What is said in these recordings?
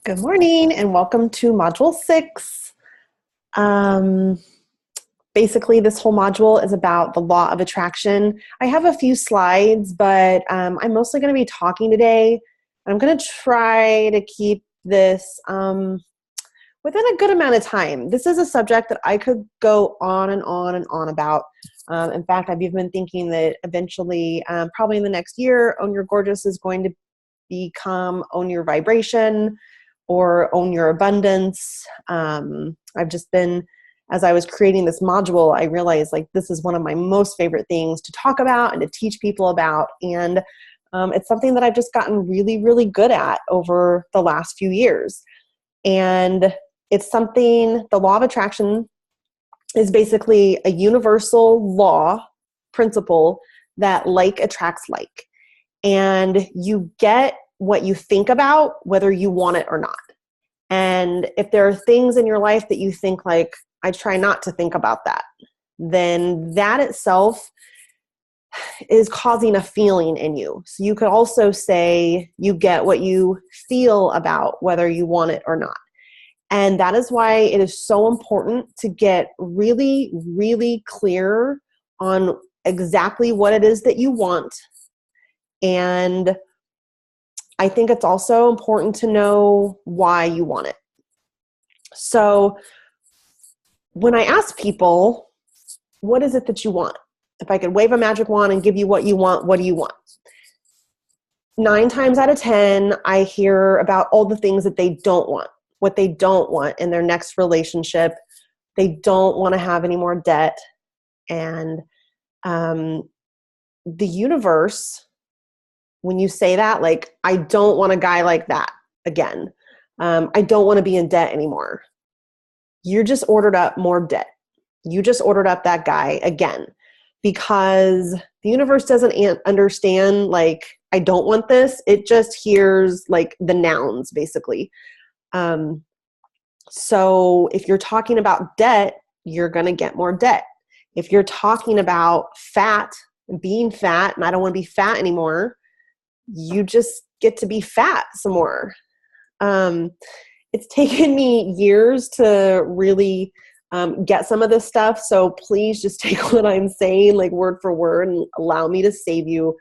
Good morning and welcome to Module 6. Um, Basically, this whole module is about the law of attraction. I have a few slides, but I'm mostly going to be talking today. I'm going to try to keep this within a good amount of time. This is a subject that I could go on and on and on about. In fact, I've even been thinking that eventually, probably in the next year, Own Your Gorgeous is going to become Own Your Vibration or Own Your Abundance. I've just been, as I was creating this module, I realized like this is one of my most favorite things to talk about and to teach people about. And it's something that I've just gotten really, really good at over the last few years. And it's something, the law of attraction is basically a universal law principle that like attracts like. And you get what you think about, whether you want it or not. And if there are things in your life that you think like, I try not to think about that, then that itself is causing a feeling in you. So you could also say you get what you feel about, whether you want it or not. And that is why it is so important to get really, really clear on exactly what it is that you want. And I think it's also important to know why you want it. So when I ask people, what is it that you want? If I could wave a magic wand and give you what you want, what do you want? 9 times out of 10, I hear about all the things that they don't want, what they don't want in their next relationship. They don't want to have any more debt. And the universe, when you say that, like, I don't want a guy like that again. I don't want to be in debt anymore. You just ordered up more debt. You just ordered up that guy again, because the universe doesn't understand, like, I don't want this. It just hears like the nouns basically. So if you're talking about debt, you're going to get more debt. If you're talking about fat, being fat, and I don't want to be fat anymore, you just get to be fat some more. It's taken me years to really get some of this stuff. So please just take what I'm saying like word for word and allow me to save you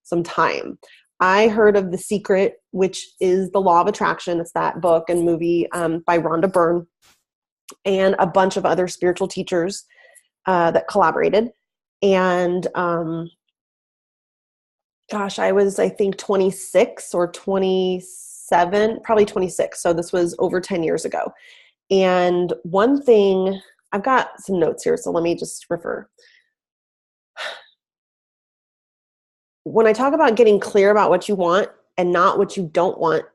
some time. I heard of The Secret, which is the law of attraction. It's that book and movie by Rhonda Byrne and a bunch of other spiritual teachers that collaborated. And gosh, I think 26 or 27, probably 26. So this was over 10 years ago. And one thing, I've got some notes here, so let me just refer. When I talk about getting clear about what you want and not what you don't want,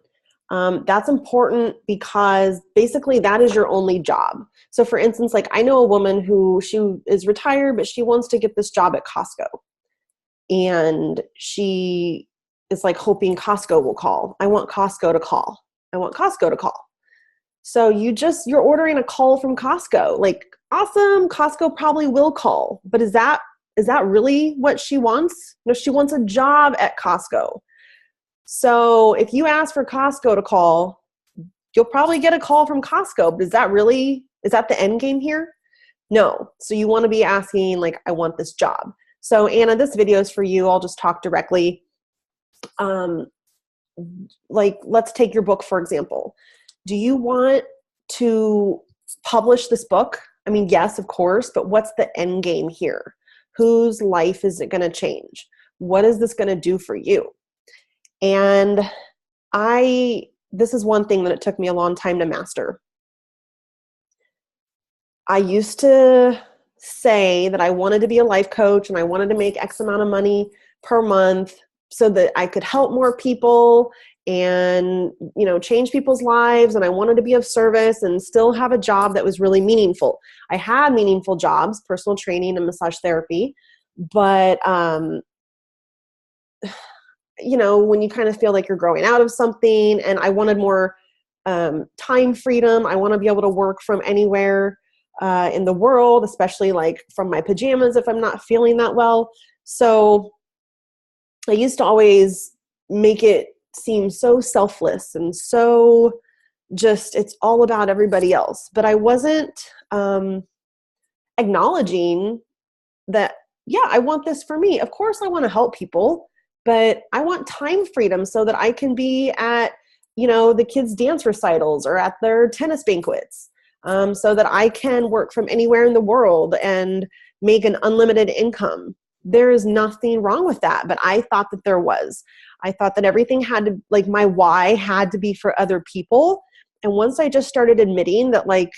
that's important because basically that is your only job. So for instance, like I know a woman who she is retired, but she wants to get this job at Costco. And she is like hoping Costco will call. I want Costco to call. I want Costco to call. So you're ordering a call from Costco. Like, awesome, Costco probably will call. But is that really what she wants? No, she wants a job at Costco. So if you ask for Costco to call, you'll probably get a call from Costco. But is that the end game here? No. So you want to be asking, like, I want this job. So Anna, this video is for you. I'll just talk directly. Like, let's take your book, for example. Do you want to publish this book? I mean, yes, of course, but what's the end game here? Whose life is it going to change? What is this going to do for you? And this is one thing that it took me a long time to master. I used to say that I wanted to be a life coach and I wanted to make X amount of money per month so that I could help more people and, change people's lives. And I wanted to be of service and still have a job that was really meaningful. I had meaningful jobs, personal training and massage therapy. But, when you kind of feel like you're growing out of something, and I wanted more time freedom. I want to be able to work from anywhere in the world, especially like from my pajamas if I'm not feeling that well. So I used to always make it seem so selfless and so just, it's all about everybody else. But I wasn't acknowledging that, yeah, I want this for me. Of course I want to help people, but I want time freedom so that I can be at, the kids' dance recitals or at their tennis banquets, so that I can work from anywhere in the world and make an unlimited income. There is nothing wrong with that, but I thought that there was. I thought that everything had to, like, my why had to be for other people. And once I just started admitting that, like,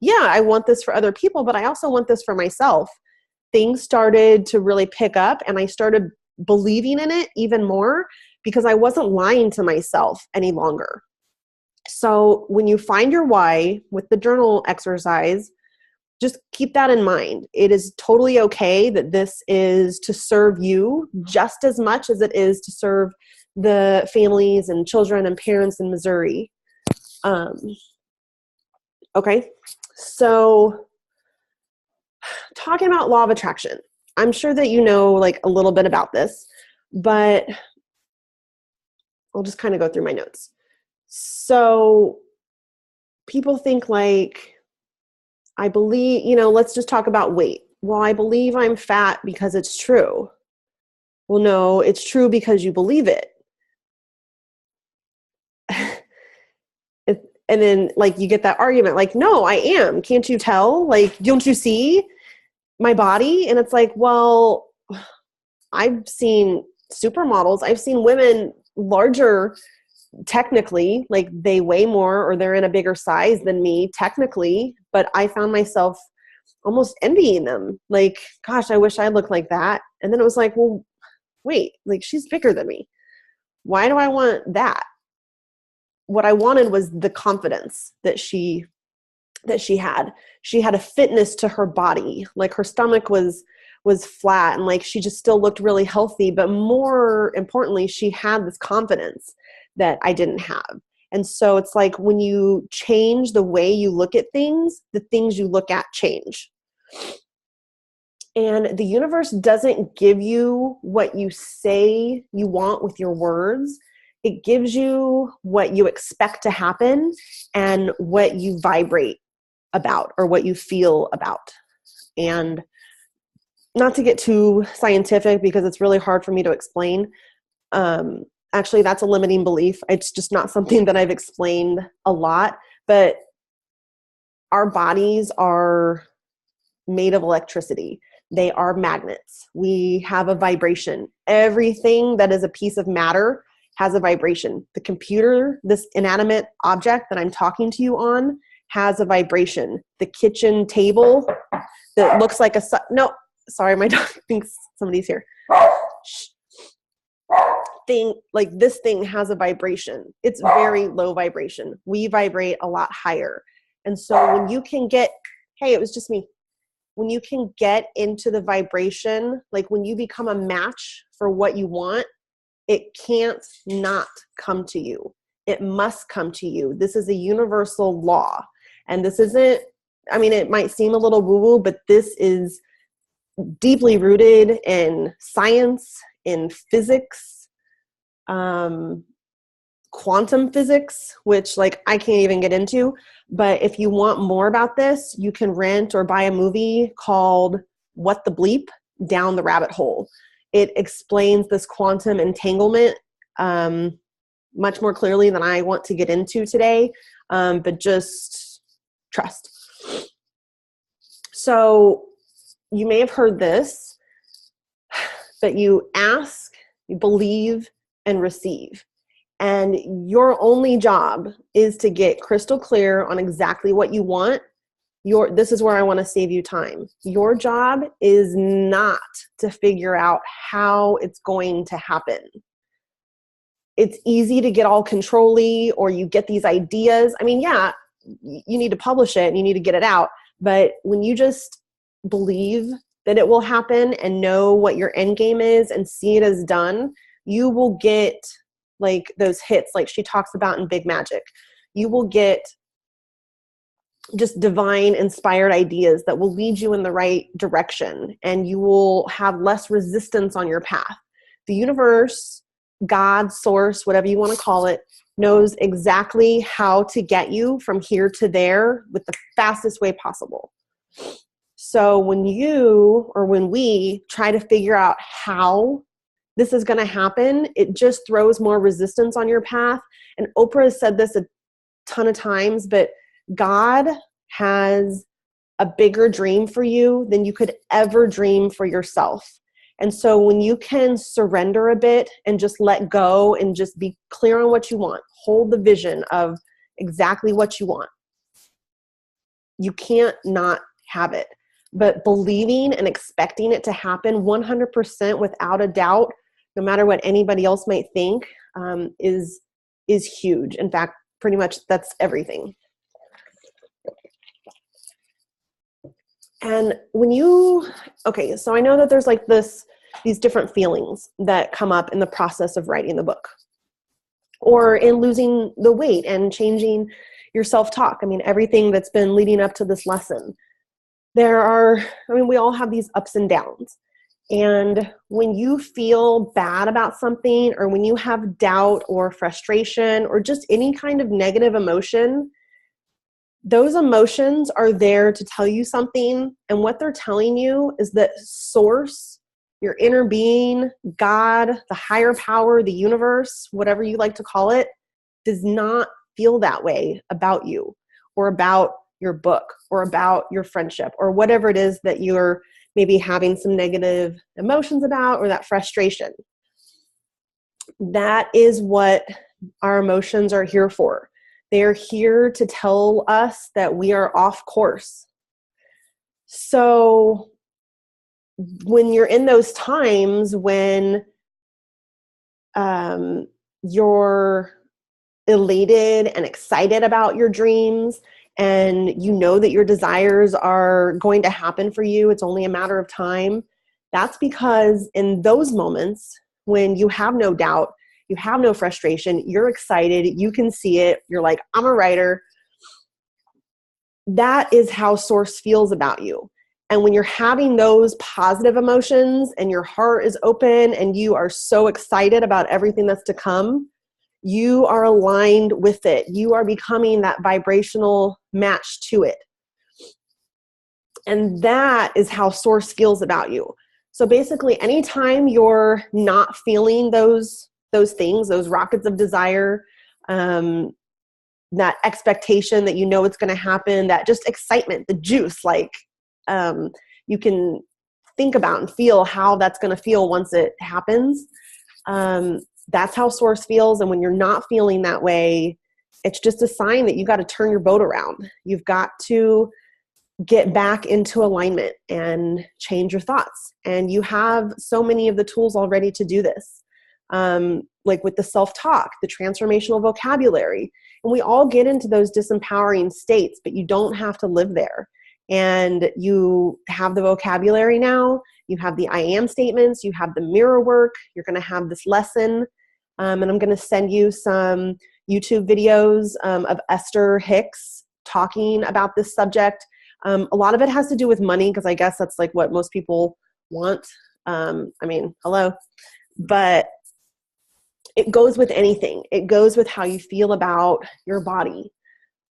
yeah, I want this for other people, but I also want this for myself, things started to really pick up, and I started believing in it even more because I wasn't lying to myself any longer. So when you find your why with the journal exercise, just keep that in mind. It is totally okay that this is to serve you just as much as it is to serve the families and children and parents in Missouri. Okay, so talking about law of attraction, I'm sure that you know, like, a little bit about this, but I'll just kind of go through my notes. So people think, like, I believe, let's just talk about weight. Well, I believe I'm fat because it's true. Well, no, it's true because you believe it. And then, like, you get that argument, like, no, I am. Can't you tell? Like, don't you see my body? And it's like, well, I've seen supermodels. I've seen women larger technically, like, they weigh more or they're in a bigger size than me technically, but I found myself almost envying them. Like, gosh, I wish I looked like that. And then it was like, well, wait, like, she's bigger than me. Why do I want that? What I wanted was the confidence that she had. She had a fitness to her body. Like, her stomach was flat, and, like, she just still looked really healthy. But more importantly, she had this confidence that I didn't have. And so it's like, when you change the way you look at things, the things you look at change. And the universe doesn't give you what you say you want with your words. It gives you what you expect to happen and what you vibrate about or what you feel about. And not to get too scientific because it's really hard for me to explain. Actually, that's a limiting belief. It's just not something that I've explained a lot. But our bodies are made of electricity. They are magnets. We have a vibration. Everything that is a piece of matter has a vibration. The computer, this inanimate object that I'm talking to you on, has a vibration. The kitchen table that looks like no, sorry, my dog thinks somebody's here. Like, this thing has a vibration. It's very low vibration. We vibrate a lot higher. And so when you can get, hey, it was just me. When you can get into the vibration, like, when you become a match for what you want, it can't not come to you. It must come to you. This is a universal law. And this isn't, I mean, it might seem a little woo-woo, but this is deeply rooted in science, in physics, quantum physics, which, like, I can't even get into. But if you want more about this, you can rent or buy a movie called What the Bleep? Down the Rabbit Hole. It explains this quantum entanglement much more clearly than I want to get into today, but just trust. So you may have heard this, but you ask, you believe, and receive. And your only job is to get crystal clear on exactly what you want. This is where I want to save you time. Your job is not to figure out how it's going to happen. It's easy to get all control-y, or you get these ideas. I mean, yeah, you need to publish it and you need to get it out. But when you just believe that it will happen and know what your end game is and see it as done, you will get, like, those hits like she talks about in Big Magic. You will get just divine inspired ideas that will lead you in the right direction, and you will have less resistance on your path. The universe, God, source, whatever you want to call it, knows exactly how to get you from here to there with the fastest way possible. So when we try to figure out how this is going to happen, it just throws more resistance on your path. And Oprah has said this a ton of times, but God has a bigger dream for you than you could ever dream for yourself. And so when you can surrender a bit and just let go and just be clear on what you want, hold the vision of exactly what you want, you can't not have it. But believing and expecting it to happen 100% without a doubt, no matter what anybody else might think, is huge. In fact, pretty much that's everything. And so I know that there's like these different feelings that come up in the process of writing the book, or in losing the weight and changing your self-talk. I mean, everything that's been leading up to this lesson. We all have these ups and downs. And when you feel bad about something, or when you have doubt or frustration or just any kind of negative emotion, those emotions are there to tell you something. And what they're telling you is that source, your inner being, God, the higher power, the universe, whatever you like to call it, does not feel that way about you, or about your book, or about your friendship, or whatever it is that you're maybe having some negative emotions about, or that frustration. That is what our emotions are here for. They are here to tell us that we are off course. So when you're in those times when you're elated and excited about your dreams, and you know that your desires are going to happen for you, it's only a matter of time, that's because in those moments when you have no doubt, you have no frustration, you're excited, you can see it, you're like, I'm a writer. That is how Source feels about you. And when you're having those positive emotions and your heart is open and you are so excited about everything that's to come, you are aligned with it. You are becoming that vibrational match to it. And that is how Source feels about you. So basically, anytime you're not feeling those things, those rockets of desire, that expectation that you know it's going to happen, that just excitement, the juice, like you can think about and feel how that's going to feel once it happens. That's how Source feels. And when you're not feeling that way, it's just a sign that you got to turn your boat around. You've got to get back into alignment and change your thoughts. And you have so many of the tools already to do this. Like with the self-talk, the transformational vocabulary. And we all get into those disempowering states, but you don't have to live there. And you have the vocabulary now, you have the I am statements, you have the mirror work, you're going to have this lesson. And I'm going to send you some YouTube videos of Esther Hicks talking about this subject. A lot of it has to do with money, because I guess that's like what most people want. Hello. But it goes with anything. It goes with how you feel about your body,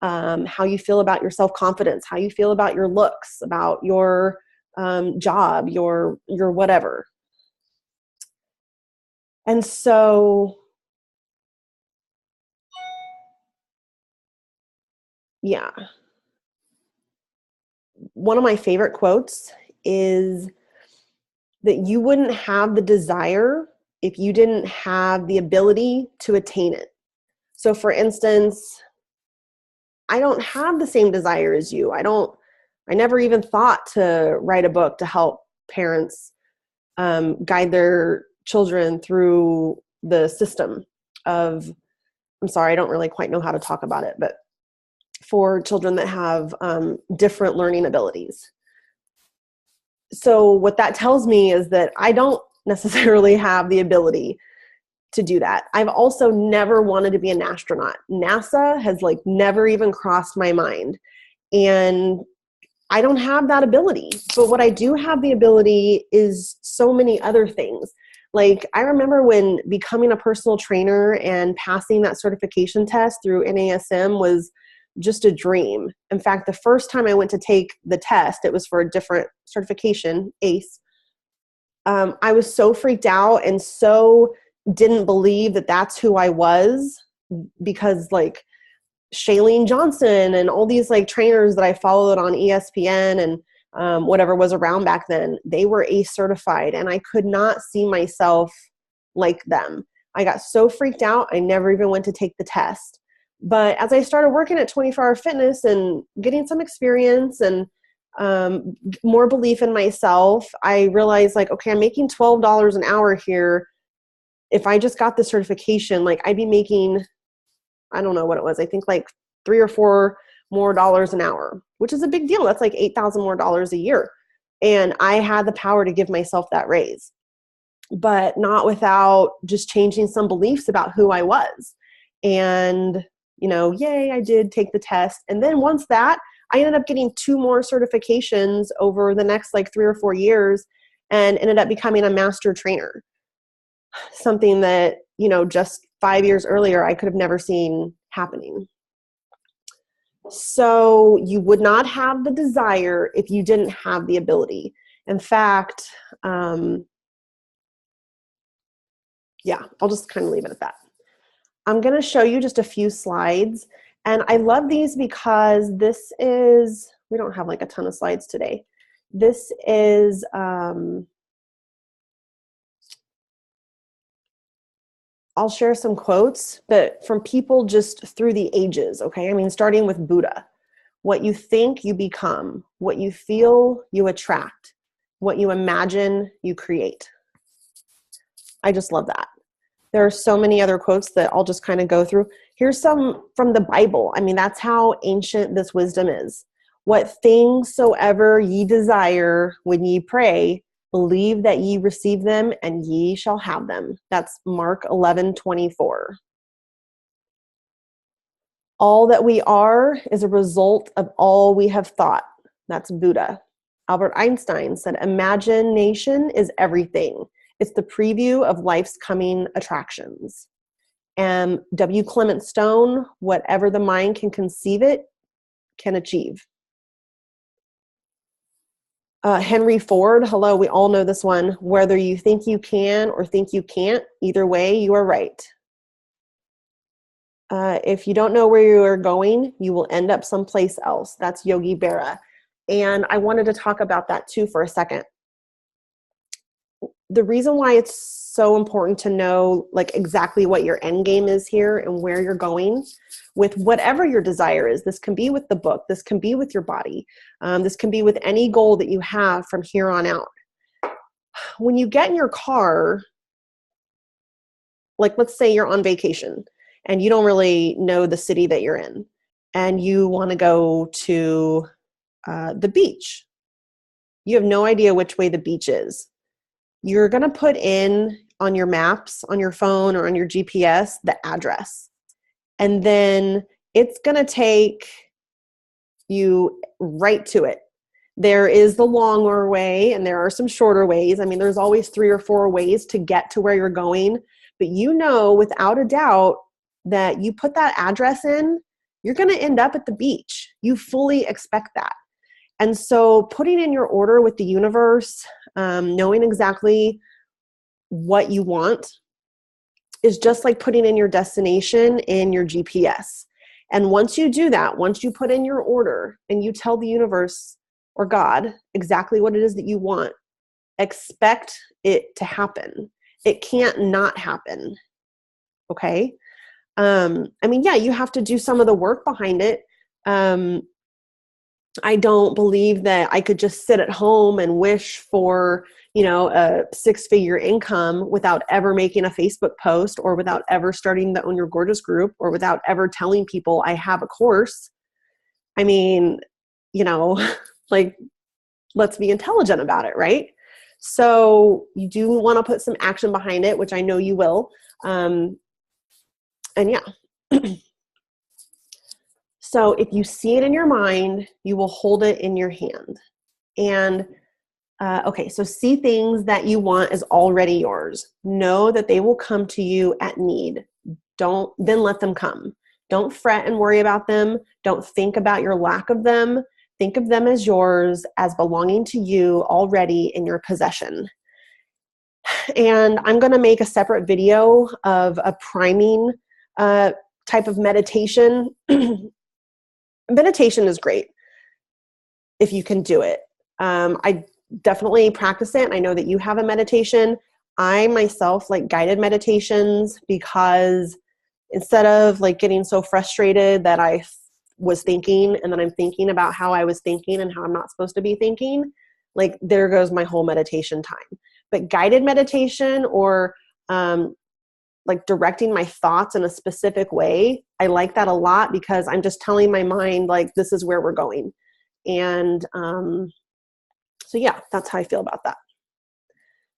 how you feel about your self-confidence, how you feel about your looks, about your job, your whatever. And so, yeah. One of my favorite quotes is that you wouldn't have the desire if you didn't have the ability to attain it. So for instance, I don't have the same desire as you. I never even thought to write a book to help parents guide their children through the system of, I'm sorry, I don't really quite know how to talk about it, but for children that have different learning abilities. So what that tells me is that I don't necessarily have the ability to do that. I've also never wanted to be an astronaut. NASA has like never even crossed my mind. And I don't have that ability. But what I do have the ability is so many other things. Like, I remember when becoming a personal trainer and passing that certification test through NASM was just a dream. In fact, the first time I went to take the test, it was for a different certification, ACE. I was so freaked out and so didn't believe that that's who I was, because like Shailene Johnson and all these like trainers that I followed on ESPN and whatever was around back then, they were ACE certified, and I could not see myself like them. I got so freaked out, I never even went to take the test. But as I started working at 24 Hour Fitness and getting some experience and more belief in myself, I realized like, okay, I'm making $12 an hour here. If I just got the certification, like I'd be making, I don't know what it was, I think like $3 or $4 more an hour, which is a big deal. That's like $8,000 more a year. And I had the power to give myself that raise, but not without just changing some beliefs about who I was. And, you know, yay, I did take the test. And then once that, I ended up getting 2 more certifications over the next like 3 or 4 years and ended up becoming a master trainer. Something that, you know, just 5 years earlier, I could have never seen happening. So you would not have the desire if you didn't have the ability. In fact, yeah, I'll just kind of leave it at that. I'm going to show you just a few slides. And I love these because this is, we don't have like a ton of slides today. This is, I'll share some quotes, but from people just through the ages, okay? I mean, starting with Buddha. What you think, you become. What you feel, you attract. What you imagine, you create. I just love that. There are so many other quotes that I'll just kind of go through. Here's some from the Bible. I mean, that's how ancient this wisdom is. What things soever ye desire when ye pray, believe that ye receive them and ye shall have them. That's Mark 11:24. All that we are is a result of all we have thought. That's Buddha. Albert Einstein said, imagination is everything. It's the preview of life's coming attractions. And W. Clement Stone, whatever the mind can conceive it, can achieve. Henry Ford, hello, we all know this one. Whether you think you can or think you can't, either way, you are right. If you don't know where you are going, you will end up someplace else. That's Yogi Berra. And I wanted to talk about that too for a second. The reason why it's so important to know like exactly what your end game is here and where you're going with whatever your desire is. This can be with the book. This can be with your body. This can be with any goal that you have from here on out. When you get in your car, like let's say you're on vacation and you don't really know the city that you're in and you want to go to the beach. You have no idea which way the beach is. You're going to put in on your maps, on your phone or on your GPS, the address. And then it's going to take you right to it. There is the longer way and there are some shorter ways. I mean, there's always 3 or 4 ways to get to where you're going. But you know without a doubt that you put that address in, you're going to end up at the beach. You fully expect that. And so putting in your order with the universe, knowing exactly what you want is just like putting in your destination in your GPS. And once you do that, once you put in your order and you tell the universe or God exactly what it is that you want, expect it to happen. It can't not happen. Okay? I mean, yeah, you have to do some of the work behind it. I don't believe that I could just sit at home and wish for, you know, a 6-figure income without ever making a Facebook post or without ever starting the Own Your Gorgeous group or without ever telling people I have a course. I mean, you know, like, let's be intelligent about it, right? So you do want to put some action behind it, which I know you will. And yeah. So if you see it in your mind, you will hold it in your hand. And Okay, so see things that you want as already yours. Know that they will come to you at need. Don't then let them come. Don't fret and worry about them. Don't think about your lack of them. Think of them as yours, as belonging to you already in your possession. And I'm going to make a separate video of a priming type of meditation. Meditation is great if you can do it. I definitely practice it. I know that you have a meditation. I myself like guided meditations because instead of like getting so frustrated that I was thinking and then I'm thinking about how I was thinking and how I'm not supposed to be thinking, like there goes my whole meditation time. But guided meditation or like directing my thoughts in a specific way, I like that a lot because I'm just telling my mind like this is where we're going. And so yeah, that's how I feel about that.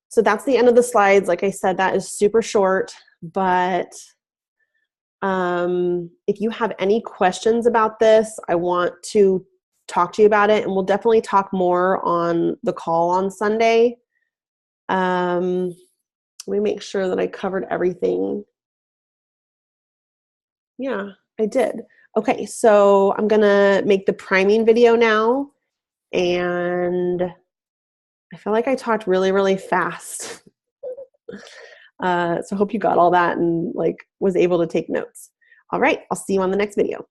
So that's the end of the slides. Like I said, that is super short, but if you have any questions about this, I want to talk to you about it, and we'll definitely talk more on the call on Sunday. Let me make sure that I covered everything. Yeah, I did. Okay, so I'm gonna make the priming video now, and I feel like I talked really, really fast. So I hope you got all that and like was able to take notes. All right, I'll see you on the next video.